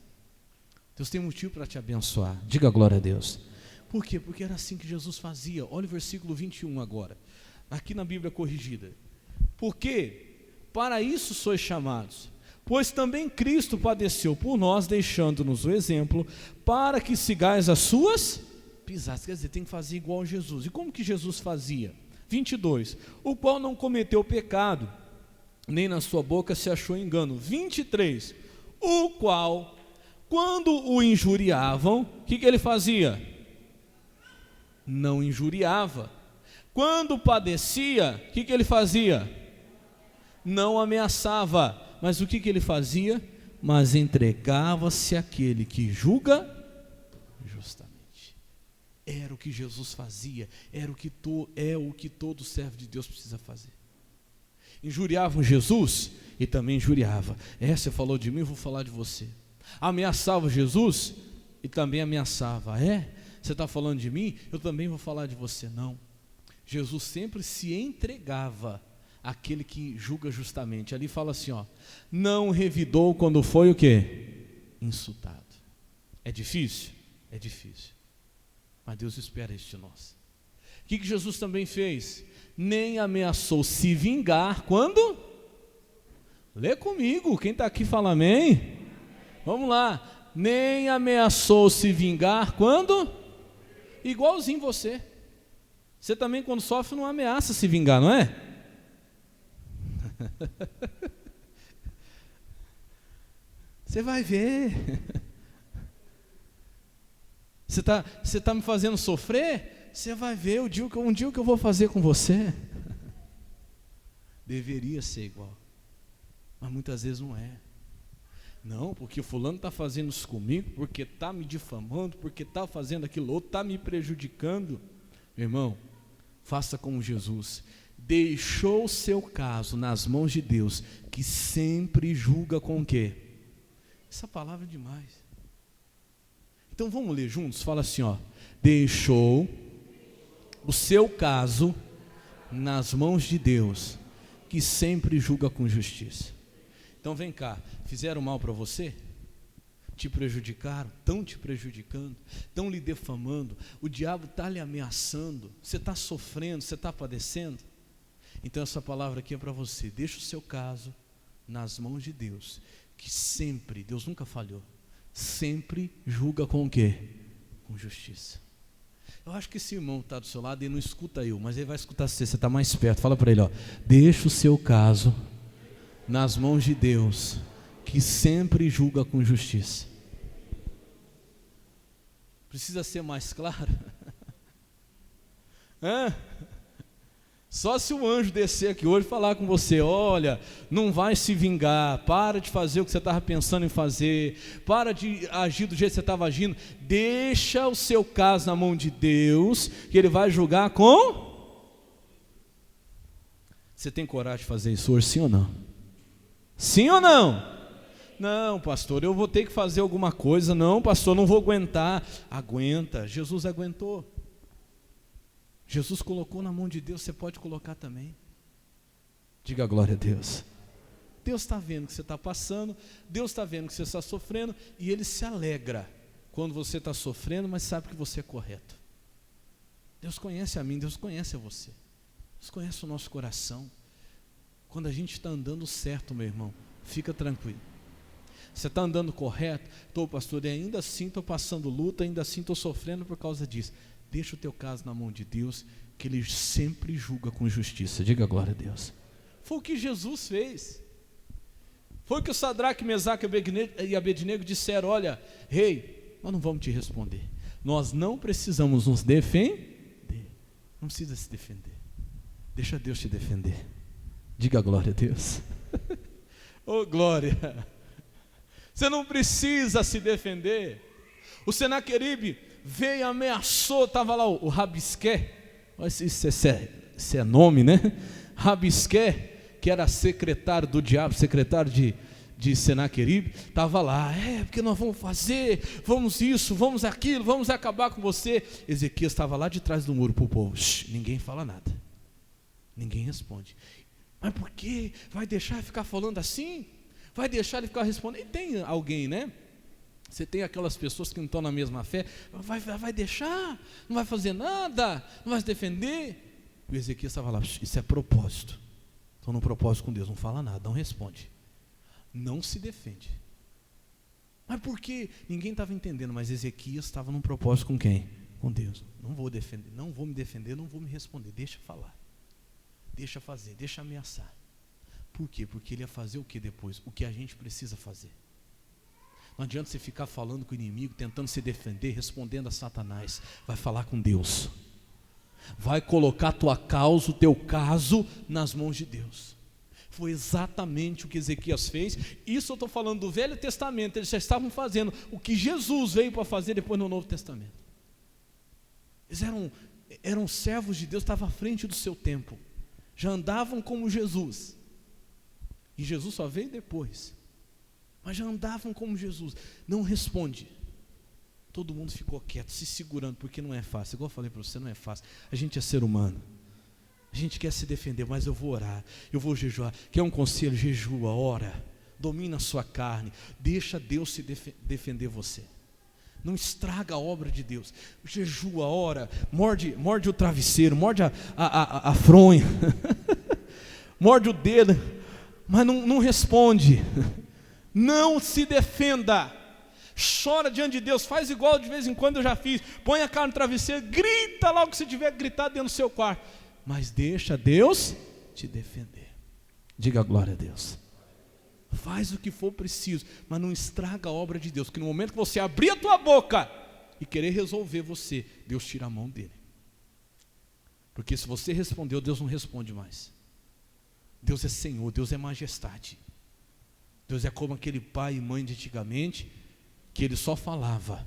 Deus tem motivo para te abençoar. Diga glória a Deus. Por quê? Porque era assim que Jesus fazia. Olha o versículo 21 agora, aqui na Bíblia corrigida. Porque para isso sois chamados, pois também Cristo padeceu por nós, deixando-nos o exemplo, para que sigais as suas pisadas. Quer dizer, tem que fazer igual a Jesus. E como que Jesus fazia? 22, o qual não cometeu pecado, nem na sua boca se achou engano. 23, o qual, quando o injuriavam, o que ele fazia? Não injuriava. Quando padecia, o que ele fazia? Não ameaçava. Mas o que ele fazia? Mas entregava-se àquele que julga justamente. Era o que Jesus fazia, é o que todo servo de Deus precisa fazer. Injuriavam Jesus e também injuriava. Você falou de mim, eu vou falar de você. Ameaçava Jesus e também ameaçava. Você está falando de mim, eu também vou falar de você. Não, Jesus sempre se entregava aquele que julga justamente. Ali fala assim, ó, não revidou quando foi o quê? Insultado. É difícil? É difícil. Mas Deus espera isso de nós. O que Jesus também fez? Nem ameaçou se vingar quando? Lê comigo, quem está aqui fala amém. Vamos lá. Nem ameaçou se vingar quando? Igualzinho você. Você também, quando sofre, não ameaça se vingar, não é? Você vai ver. Você tá me fazendo sofrer? Você vai ver um dia que eu vou fazer com você. Deveria ser igual, mas muitas vezes não é. Não, porque fulano está fazendo isso comigo, porque está me difamando, porque está fazendo aquilo outro, está me prejudicando. Meu irmão, faça como Jesus. Deixou o seu caso nas mãos de Deus, que sempre julga com o quê? Essa palavra é demais. Então vamos ler juntos? Fala assim, ó. Deixou o seu caso nas mãos de Deus, que sempre julga com justiça. Então vem cá, fizeram mal para você? Te prejudicaram? Estão te prejudicando? Estão lhe defamando? O diabo está lhe ameaçando? Você está sofrendo? Você está padecendo? Então essa palavra aqui é para você. Deixa o seu caso nas mãos de Deus, que sempre, Deus nunca falhou, sempre julga com o quê? Com justiça. Eu acho que esse irmão está do seu lado e não escuta eu, mas ele vai escutar você está mais perto. Fala para ele, ó, deixa o seu caso nas mãos de Deus, que sempre julga com justiça. Precisa ser mais claro? Só se o anjo descer aqui hoje e falar com você, olha, não vai se vingar, para de fazer o que você estava pensando em fazer, para de agir do jeito que você estava agindo, deixa o seu caso na mão de Deus, que Ele vai julgar com... Você tem coragem de fazer isso hoje, sim ou não? Sim ou não? Não, pastor, eu vou ter que fazer alguma coisa. Não, pastor, não vou aguentar. Aguenta, Jesus aguentou. Jesus colocou na mão de Deus, você pode colocar também. Diga glória a Deus. Deus está vendo o que você está passando, Deus está vendo que você está sofrendo, e Ele se alegra quando você está sofrendo, mas sabe que você é correto. Deus conhece a mim, Deus conhece a você, Deus conhece o nosso coração. Quando a gente está andando certo, meu irmão, fica tranquilo. Você está andando correto? Estou, pastor, e ainda assim estou passando luta, ainda assim estou sofrendo por causa disso. Deixa o teu caso na mão de Deus, que Ele sempre julga com justiça. Diga glória a Deus. Foi o que Jesus fez. Foi o que o Sadraque, Mesaque e Abednego disseram, olha, rei, nós não vamos te responder. Nós não precisamos nos defender. Não precisa se defender. Deixa Deus te defender. Diga glória a Deus. Oh glória. Você não precisa se defender. O Senaqueribe veio e ameaçou, estava lá o Rabisqué, isso é nome, né? Rabisqué, que era secretário do diabo, secretário de Senaqueribe, estava lá, porque nós vamos fazer, vamos isso, vamos aquilo, vamos acabar com você. Ezequias estava lá de trás do muro para o povo, ninguém fala nada, ninguém responde. Mas por que? Vai deixar ficar falando assim? Vai deixar ele ficar respondendo? E tem alguém, né? Você tem aquelas pessoas que não estão na mesma fé, vai deixar, não vai fazer nada, não vai se defender. E o Ezequias estava lá, isso é propósito. Estou no propósito com Deus, não fala nada, não responde, não se defende. Mas por que? Ninguém estava entendendo, mas Ezequias estava num propósito com quem? Com Deus. Não vou defender, não vou me defender, não vou me responder, deixa falar. Deixa fazer, deixa ameaçar. Por quê? Porque ele ia fazer o que depois? O que a gente precisa fazer. Não adianta você ficar falando com o inimigo, tentando se defender, respondendo a Satanás. Vai falar com Deus. Vai colocar a tua causa, o teu caso nas mãos de Deus. Foi exatamente o que Ezequias fez. Isso eu estou falando do Velho Testamento. Eles já estavam fazendo o que Jesus veio para fazer depois no Novo Testamento. Eles eram servos de Deus, estavam à frente do seu tempo. Já andavam como Jesus. E Jesus só veio depois. Mas já andavam como Jesus. Não responde. Todo mundo ficou quieto, se segurando, porque não é fácil. Igual eu falei para você, não é fácil. A gente é ser humano. A gente quer se defender, mas eu vou orar, eu vou jejuar. Quer um conselho? Jejua, ora. Domina a sua carne. Deixa Deus se defender você. não estraga a obra de Deus. Jejua, ora, morde o travesseiro, morde a fronha, morde o dedo, mas não responde. Não se defenda. Chora diante de Deus, faz igual de vez em quando eu já fiz, põe a cara no travesseiro, grita logo que você tiver que gritar dentro do seu quarto, mas deixa Deus te defender. Diga glória a Deus. Faz o que for preciso, mas não estraga a obra de Deus, porque no momento que você abrir a tua boca e querer resolver você, Deus tira a mão dele. Porque se você respondeu, Deus não responde mais. Deus é Senhor, Deus é majestade. Deus é como aquele pai e mãe de antigamente, que ele só falava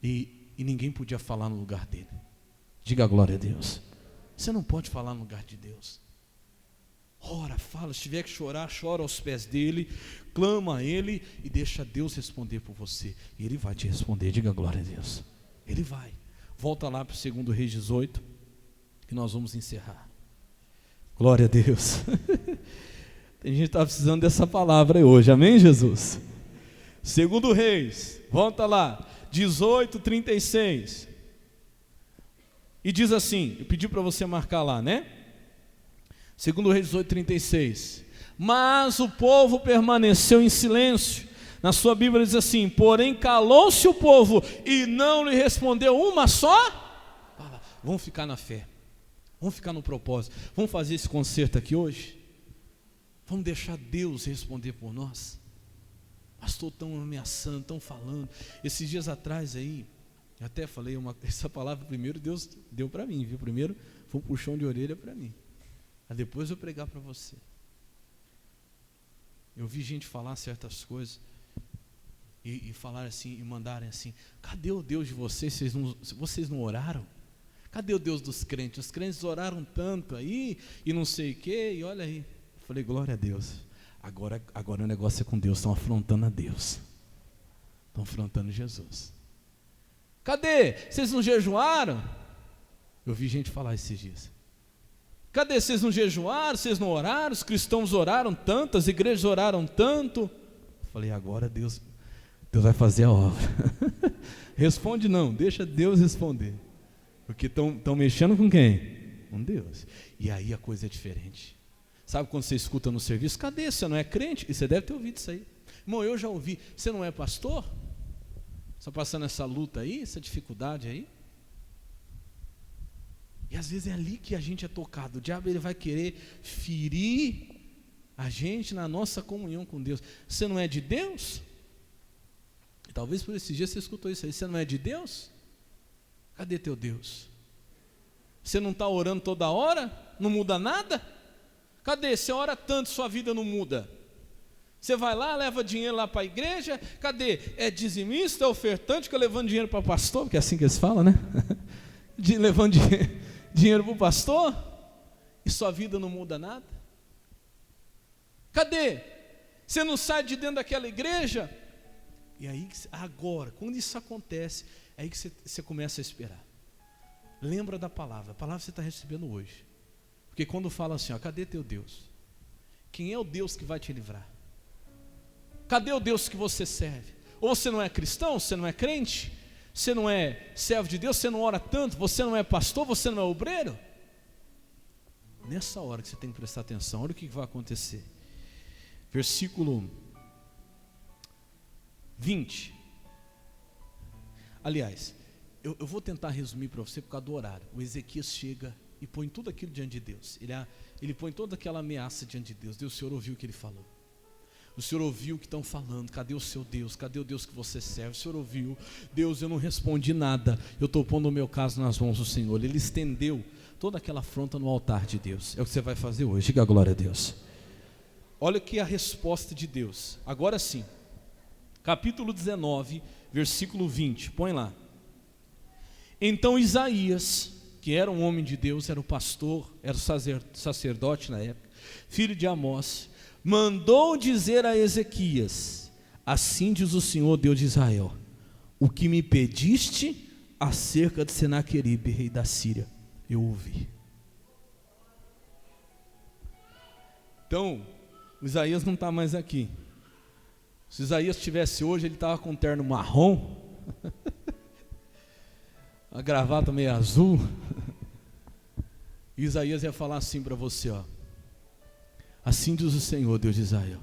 e ninguém podia falar no lugar dele. Diga glória a Deus. Você não pode falar no lugar de Deus. Ora, fala, se tiver que chorar, chora aos pés dele, clama a ele e deixa Deus responder por você. E ele vai te responder, diga glória a Deus. Ele vai. Volta lá para o 2 Reis 18, que nós vamos encerrar. Glória a Deus. Tem gente que está precisando dessa palavra hoje, amém, Jesus? 2 Reis, volta lá, 18:36. E diz assim, eu pedi para você marcar lá, né? 2 Reis 18:36. Mas o povo permaneceu em silêncio. Na sua Bíblia diz assim: porém calou-se o povo e não lhe respondeu uma só palavra. Vamos ficar na fé, vamos ficar no propósito, vamos fazer esse concerto aqui hoje. Vamos deixar Deus responder por nós. Pastor, estão ameaçando, estão falando. Esses dias atrás aí, eu até falei essa palavra primeiro, Deus deu para mim, viu? Primeiro foi um puxão de orelha para mim. Aí depois eu pregar para você. Eu vi gente falar certas coisas e falar assim, e mandarem assim: cadê o Deus de vocês? Vocês não oraram? Cadê o Deus dos crentes? Os crentes oraram tanto aí e não sei o que, e olha aí. Eu falei, glória a Deus. Agora o negócio é com Deus, estão afrontando a Deus, estão afrontando Jesus. Cadê? Vocês não jejuaram? Eu vi gente falar esses dias. Cadê? Vocês não jejuaram? Vocês não oraram? Os cristãos oraram tanto, as igrejas oraram tanto. Eu falei, agora Deus vai fazer a obra. Responde não, deixa Deus responder. Porque estão mexendo com quem? Com Deus. E aí a coisa é diferente. Sabe quando você escuta no serviço, cadê? Você não é crente? E você deve ter ouvido isso aí. Irmão, eu já ouvi, você não é pastor? Está passando essa luta aí, essa dificuldade aí? E às vezes é ali que a gente é tocado. O diabo ele vai querer ferir a gente na nossa comunhão com Deus. Você não é de Deus? Talvez por esses dias você escutou isso aí. Você não é de Deus? Cadê teu Deus? Você não está orando toda hora? Não muda nada? Cadê? Você ora tanto, sua vida não muda. Você vai lá, leva dinheiro lá para a igreja. Cadê? É dizimista, é ofertante, fica levando dinheiro para o pastor, porque é assim que eles falam, né? Levando dinheiro para o pastor, e sua vida não muda nada. Cadê? Você não sai de dentro daquela igreja? E aí, agora, quando isso acontece, é aí que você começa a esperar. Lembra da palavra, a palavra você está recebendo hoje. Porque quando fala assim, ó, cadê teu Deus? Quem é o Deus que vai te livrar? Cadê o Deus que você serve? Ou você não é cristão, você não é crente, você não é servo de Deus, você não ora tanto, você não é pastor, você não é obreiro? Nessa hora que você tem que prestar atenção, olha o que vai acontecer. Versículo 20. Aliás, eu vou tentar resumir para você por causa do horário. O Ezequias chega e põe tudo aquilo diante de Deus. Ele põe toda aquela ameaça diante de Deus. Deus, o Senhor ouviu o que ele falou. O Senhor ouviu o que estão falando. Cadê o seu Deus? Cadê o Deus que você serve? O Senhor ouviu. Deus, eu não respondi nada. Eu estou pondo o meu caso nas mãos do Senhor. Ele estendeu toda aquela afronta no altar de Deus. É o que você vai fazer hoje. Diga a glória a Deus. Olha aqui a resposta de Deus. Agora sim. Capítulo 19, versículo 20. Põe lá. Então Isaías, que era um homem de Deus, era o pastor, era o sacerdote na época, filho de Amós, mandou dizer a Ezequias: assim diz o Senhor Deus de Israel, o que me pediste acerca de Senaqueribe, rei da Síria, eu ouvi. Então, o Isaías não está mais aqui. Se Isaías estivesse hoje, ele estava com um terno marrom, a gravata meio azul. Isaías ia falar assim para você, ó. Assim diz o Senhor, Deus de Israel: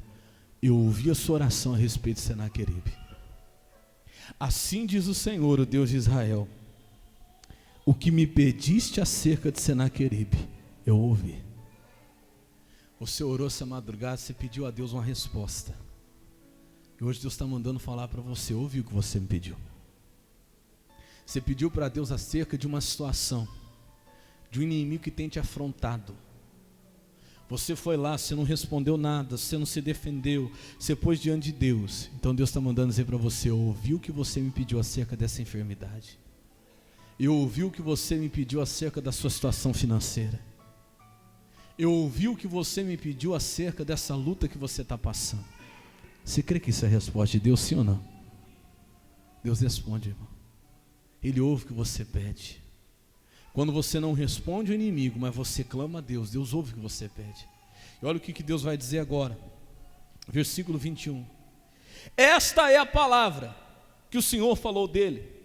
eu ouvi a sua oração a respeito de Senaqueribe. Assim diz o Senhor, o Deus de Israel: o que me pediste acerca de Senaqueribe, eu ouvi. Você orou essa madrugada, você pediu a Deus uma resposta. E hoje Deus está mandando falar para você: ouvi o que você me pediu. Você pediu para Deus acerca de uma situação, de um inimigo que tem te afrontado. Você foi lá, você não respondeu nada, você não se defendeu, você pôs diante de Deus. Então Deus está mandando dizer para você: eu ouvi o que você me pediu acerca dessa enfermidade. Eu ouvi o que você me pediu acerca da sua situação financeira. Eu ouvi o que você me pediu acerca dessa luta que você está passando. Você crê que isso é a resposta de Deus, sim ou não? Deus responde, irmão. Ele ouve o que você pede. Quando você não responde o inimigo, mas você clama a Deus, Deus ouve o que você pede. E olha o que Deus vai dizer agora. Versículo 21. Esta é a palavra que o Senhor falou dele.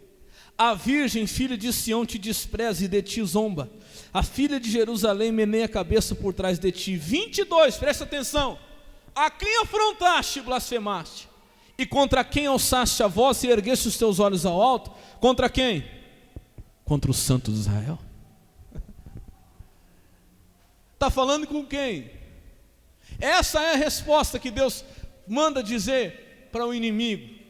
A virgem, filha de Sião, te despreza e de ti zomba. A filha de Jerusalém meneia a cabeça por trás de ti. 22, presta atenção. A quem afrontaste e blasfemaste? E contra quem alçaste a voz e ergueste os teus olhos ao alto? Contra quem? Contra o Santo de Israel. Está falando com quem? Essa é a resposta que Deus manda dizer para o inimigo.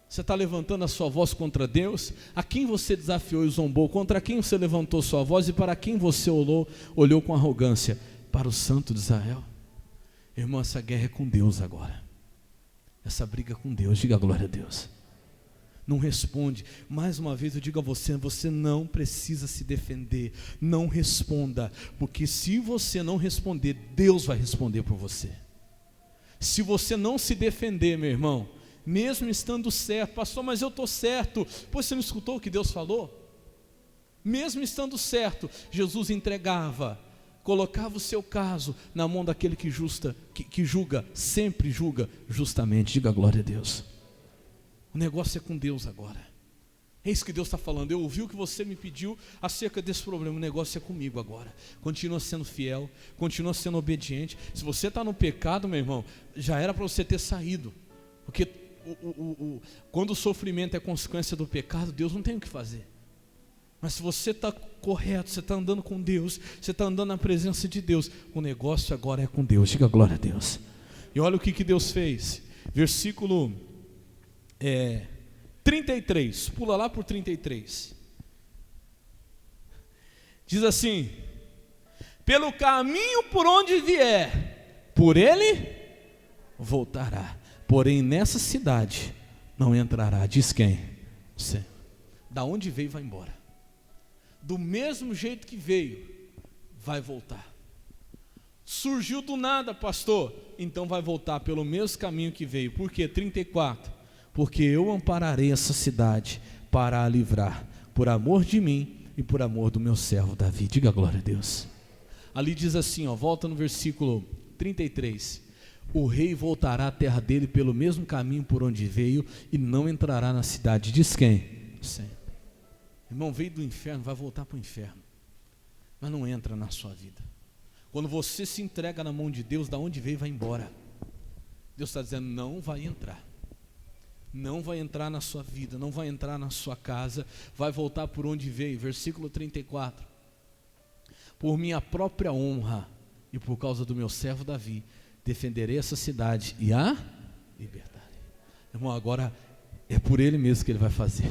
Você está levantando a sua voz contra Deus? A quem você desafiou e zombou? Contra quem você levantou sua voz e para quem você olhou com arrogância? Para o Santo de Israel. Irmão, essa guerra é com Deus agora. Essa briga é com Deus, diga glória a Deus. Não responde. Mais uma vez eu digo a você: você não precisa se defender. Não responda, porque se você não responder, Deus vai responder por você. Se você não se defender, meu irmão, mesmo estando certo, pastor, mas eu estou certo. Pois você não escutou o que Deus falou? Mesmo estando certo, Jesus entregava, colocava o seu caso na mão daquele que julga, sempre julga justamente. Diga glória a Deus. O negócio é com Deus agora. É isso que Deus está falando. Eu ouvi o que você me pediu acerca desse problema. O negócio é comigo agora. Continua sendo fiel, continua sendo obediente. Se você está no pecado, meu irmão, já era para você ter saído. Porque quando o sofrimento é consequência do pecado, Deus não tem o que fazer. Mas se você está correto, você está andando com Deus, você está andando na presença de Deus, o negócio agora é com Deus. Diga glória a Deus. E olha o que Deus fez. Versículo 33, pula lá por 33. Diz assim: pelo caminho por onde vier, por ele voltará. Porém nessa cidade não entrará. Diz quem? Você. Da onde veio vai embora. Do mesmo jeito que veio, vai voltar. Surgiu do nada, pastor, então vai voltar pelo mesmo caminho que veio. Por quê? 34. Porque eu ampararei essa cidade para a livrar, por amor de mim e por amor do meu servo Davi. Diga glória a Deus. Ali diz assim, volta no versículo 33. O rei voltará à terra dele pelo mesmo caminho por onde veio e não entrará na cidade. Diz quem? Sim. Irmão, veio do inferno, vai voltar para o inferno, mas não entra na sua vida. Quando você se entrega na mão de Deus, da onde veio vai embora. Deus está dizendo: não vai entrar. Não vai entrar na sua vida, não vai entrar na sua casa, vai voltar por onde veio. Versículo 34. Por minha própria honra e por causa do meu servo Davi, defenderei essa cidade e a libertarei. Irmão, agora é por ele mesmo que ele vai fazer.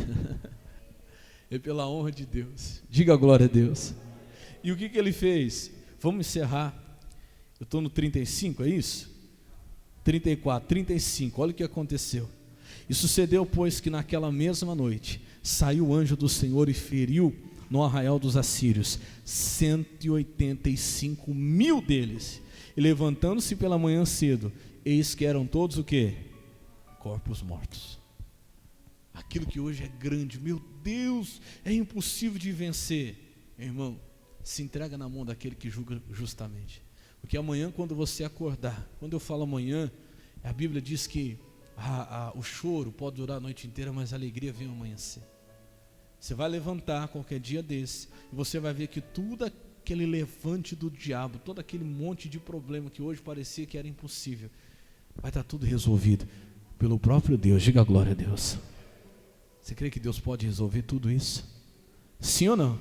É pela honra de Deus. Diga glória a Deus. E o que ele fez? Vamos encerrar. Eu estou no 35, é isso? 34, 35, olha o que aconteceu. E sucedeu, pois, que naquela mesma noite saiu o anjo do Senhor e feriu no arraial dos assírios 185 mil deles. E levantando-se pela manhã cedo, eis que eram todos o quê? Corpos mortos. Aquilo que hoje é grande, meu Deus, é impossível de vencer. Irmão, se entrega na mão daquele que julga justamente. Porque amanhã, quando você acordar, quando eu falo amanhã, a Bíblia diz que O choro pode durar a noite inteira, mas a alegria vem ao amanhecer. Você vai levantar qualquer dia desse e você vai ver que tudo aquele levante do diabo, todo aquele monte de problema que hoje parecia que era impossível, vai estar tudo resolvido pelo próprio Deus. Diga glória a Deus. Você crê que Deus pode resolver tudo isso? Sim ou não?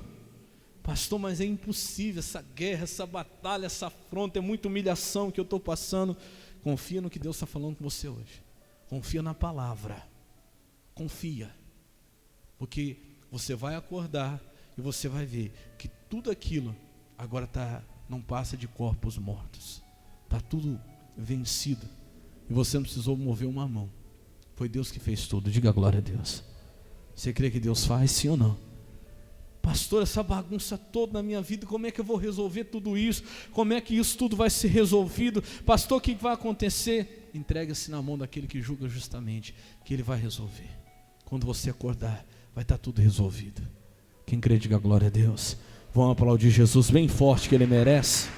Pastor, mas é impossível, essa guerra, essa batalha, essa afronta, é muita humilhação que eu estou passando. Confia no que Deus está falando com você hoje. Confia na palavra. Confia. Porque você vai acordar e você vai ver que tudo aquilo agora não passa de corpos mortos. Está tudo vencido. E você não precisou mover uma mão. Foi Deus que fez tudo. Diga glória a Deus. Você crê que Deus faz, sim ou não? Pastor, essa bagunça toda na minha vida, como é que eu vou resolver tudo isso? Como é que isso tudo vai ser resolvido? Pastor, o que vai acontecer? Entrega-se na mão daquele que julga justamente, que Ele vai resolver. Quando você acordar, vai estar tudo resolvido. Quem crê, diga glória a Deus. Vamos aplaudir Jesus bem forte, que Ele merece.